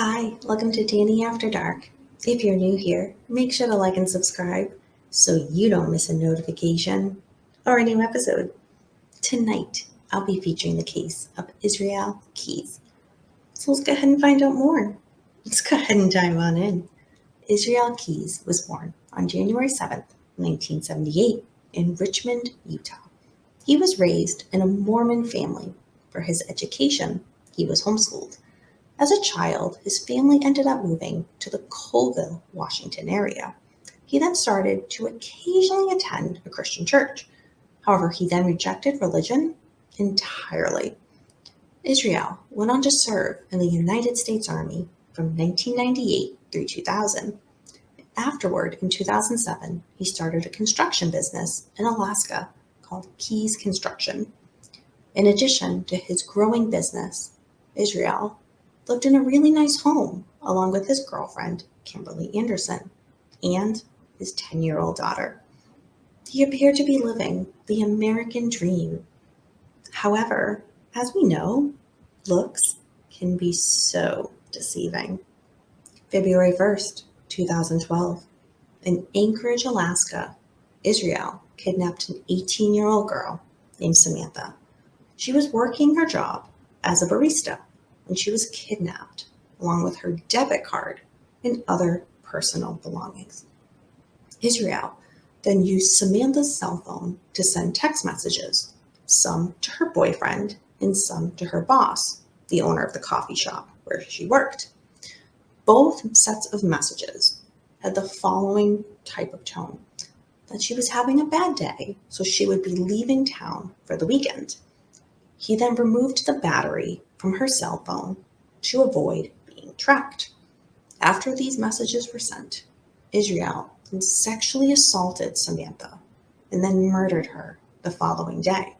Hi, welcome to Danny After Dark. If you're new here, make sure to like and subscribe so you don't miss a notification or a new episode. Tonight, I'll be featuring the case of Isreal Keyes. So let's go ahead and find out more. Let's go ahead and dive on in. Isreal Keyes was born on January 7th, 1978, in Richmond, Utah. He was raised in a Mormon family. For his education, he was homeschooled. As a child, his family ended up moving to the Colville, Washington area. He then started to occasionally attend a Christian church. However, he then rejected religion entirely. Israel went on to serve in the United States Army from 1998 through 2000. Afterward, in 2007, he started a construction business in Alaska called Keyes Construction. In addition to his growing business, Israel lived in a really nice home along with his girlfriend, Kimberly Anderson, and his 10-year-old daughter. He appeared to be living the American dream. However, as we know, looks can be so deceiving. February 1st, 2012, in Anchorage, Alaska, Israel kidnapped an 18-year-old girl named Samantha. She was working her job as a barista when she was kidnapped, along with her debit card and other personal belongings. Israel then used Samantha's cell phone to send text messages, some to her boyfriend and some to her boss, the owner of the coffee shop where she worked. Both sets of messages had the following type of tone: that she was having a bad day, so she would be leaving town for the weekend. He then removed the battery from her cell phone to avoid being tracked. After these messages were sent, Israel then sexually assaulted Samantha and then murdered her the following day.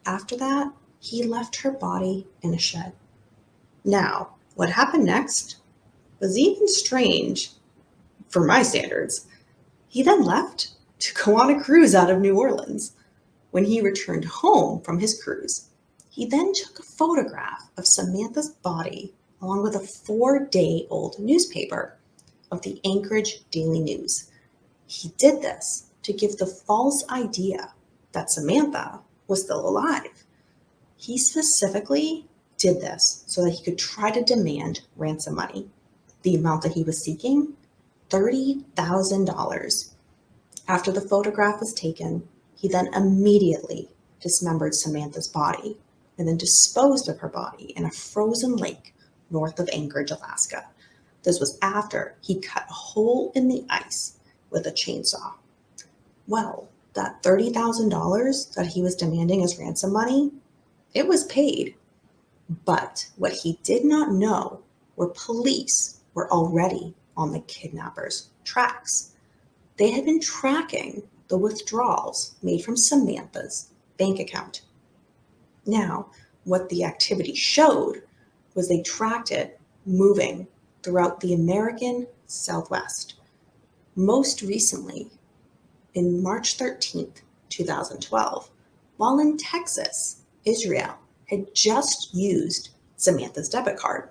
After that, he left her body in a shed. Now, what happened next was even strange for my standards. He then left to go on a cruise out of New Orleans. When he returned home from his cruise, he then took a photograph of Samantha's body along with a 4-day-old newspaper of the Anchorage Daily News. He did this to give the false idea that Samantha was still alive. He specifically did this so that he could try to demand ransom money. The amount that he was seeking, $30,000. After the photograph was taken, he then immediately dismembered Samantha's body and then disposed of her body in a frozen lake north of Anchorage, Alaska. This was after he cut a hole in the ice with a chainsaw. Well, that $30,000 that he was demanding as ransom money, it was paid. But what he did not know were police were already on the kidnappers' tracks. They had been tracking the withdrawals made from Samantha's bank account. Now, what the activity showed was they tracked it moving throughout the American Southwest. Most recently, in March 13th, 2012, while in Texas, Israel had just used Samantha's debit card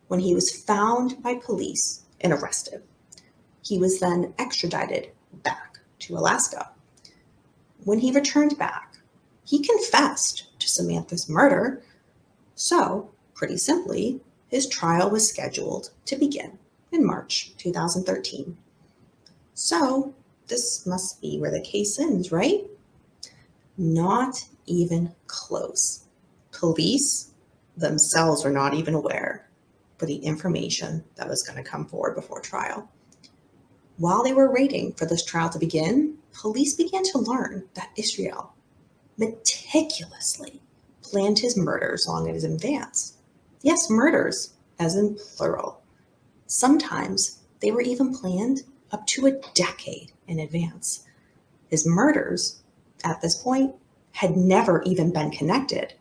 when he was found by police and arrested. He was then extradited back to Alaska. When he returned back, he confessed to Samantha's murder. So, pretty simply, his trial was scheduled to begin in March 2013. So, this must be where the case ends, right? Not even close. Police themselves were not even aware for the information that was going to come forward before trial. While they were waiting for this trial to begin, police began to learn that Israel meticulously planned his murders long in advance. Yes, murders, as in plural. Sometimes they were even planned up to a decade in advance. His murders, at this point, had never even been connected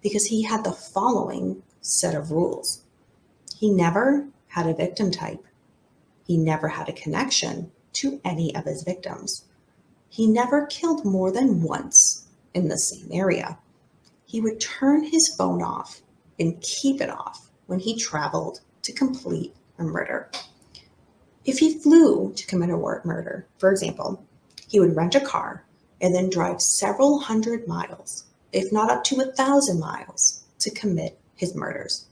because he had the following set of rules. He never had a victim type. He never had a connection to any of his victims. He never killed more than once in the same area. He would turn his phone off and keep it off when he traveled to complete a murder. If he flew to commit a murder, for example, he would rent a car and then drive several hundred miles, if not up to 1,000 miles, to commit his murders.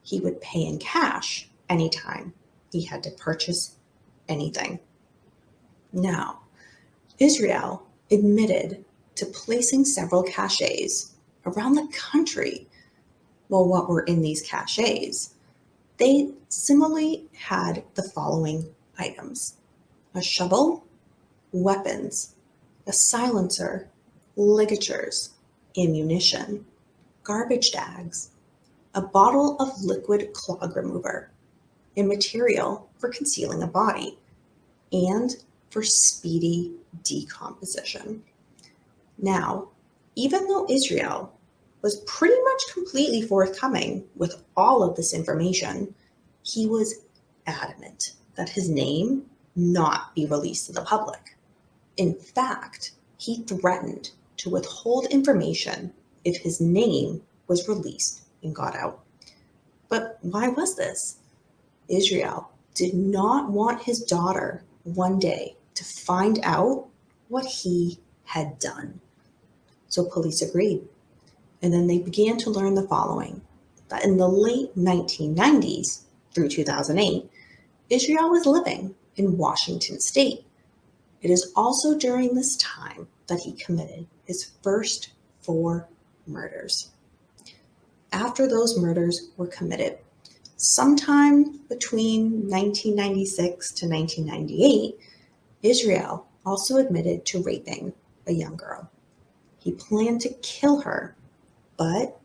He would pay in cash anytime he had to purchase anything. Now, Isreal admitted to placing several caches around the country. Well, what were in these caches? They similarly had the following items: a shovel, weapons, a silencer, ligatures, ammunition, garbage bags, a bottle of liquid clog remover, and material for concealing a body, and for speedy decomposition. Now, even though Isreal was pretty much completely forthcoming with all of this information, he was adamant that his name not be released to the public. In fact, he threatened to withhold information if his name was released and got out. But why was this? Isreal did not want his daughter one day to find out what he had done. So police agreed. And then they began to learn the following: that in the late 1990s through 2008, Isreal was living in Washington State. It is also during this time that he committed his first 4 murders. After those murders were committed, sometime between 1996 to 1998, Isreal also admitted to raping a young girl. He planned to kill her, but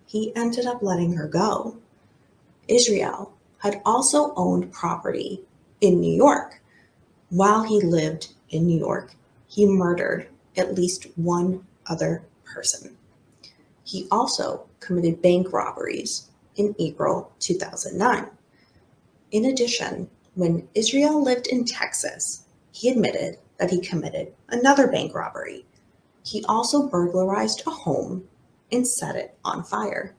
he ended up letting her go. Isreal had also owned property in New York. While he lived in New York, he murdered at least one other person. He also committed bank robberies in April 2009. In addition, when Isreal lived in Texas, he admitted that he committed another bank robbery. He also burglarized a home and set it on fire.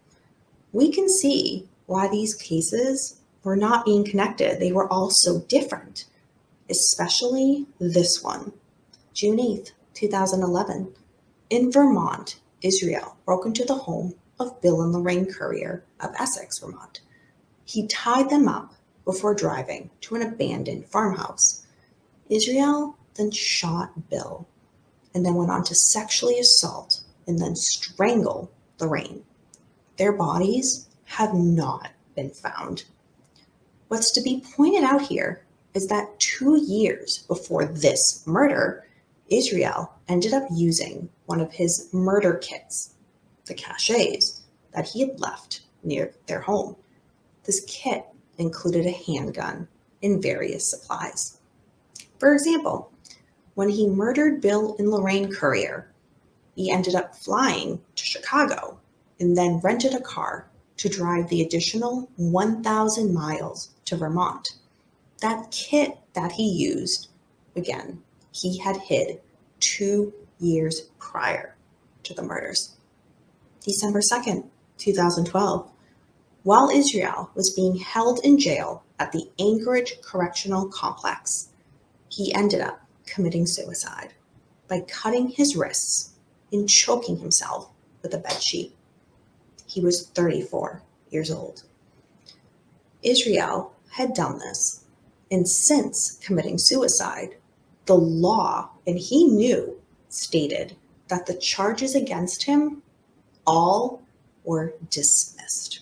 We can see why these cases were not being connected. They were all so different, especially this one. June 8th, 2011. In Vermont, Isreal broke into the home of Bill and Lorraine Currier of Essex, Vermont. He tied them up before driving to an abandoned farmhouse. Isreal then shot Bill and then went on to sexually assault and then strangle Lorraine. Their bodies have not been found. What's to be pointed out here is that 2 years before this murder, Isreal ended up using one of his murder kits, the caches, that he had left near their home. This kit included a handgun and various supplies. For example, when he murdered Bill and Lorraine Currier, he ended up flying to Chicago and then rented a car to drive the additional 1,000 miles to Vermont. That kit that he used, again, he had hid 2 years prior to the murders. December 2nd, 2012, while Isreal was being held in jail at the Anchorage Correctional Complex, he ended up committing suicide by cutting his wrists and choking himself with a bedsheet. He was 34 years old. Isreal had done this, and since committing suicide, the law, and he knew, stated that the charges against him all were dismissed.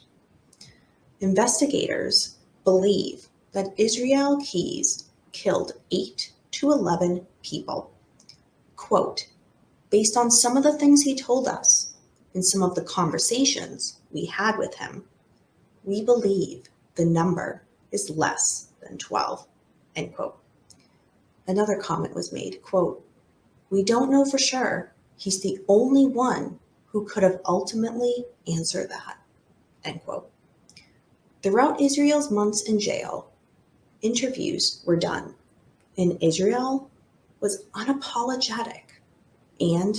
Investigators believe that Isreal Keyes killed 8 to 11 people. Quote, based on some of the things he told us and some of the conversations we had with him, we believe the number is less than 12, end quote. Another comment was made, quote, we don't know for sure. He's the only one who could have ultimately answered that, end quote. Throughout Isreal's months in jail, interviews were done, and Isreal was unapologetic and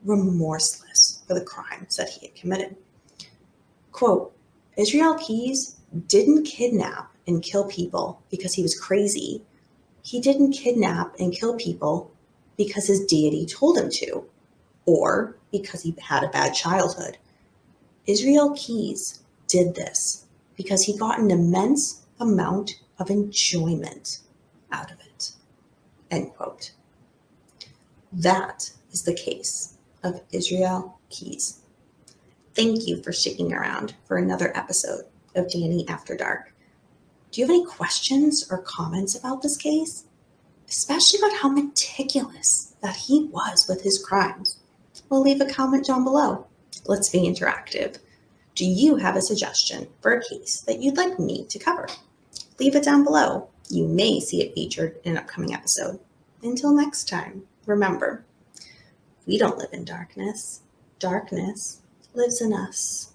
remorseless for the crimes that he had committed. Quote, Isreal Keyes didn't kidnap and kill people because he was crazy. He didn't kidnap and kill people because his deity told him to, or because he had a bad childhood. Isreal Keyes did this because he got an immense amount of enjoyment out of it. End quote. That is the case of Isreal Keyes. Thank you for sticking around for another episode of Danny After Dark. Do you have any questions or comments about this case? Especially about how meticulous that he was with his crimes? Well, leave a comment down below. Let's be interactive. Do you have a suggestion for a case that you'd like me to cover? Leave it down below. You may see it featured in an upcoming episode. Until next time, remember, we don't live in darkness. Darkness lives in us.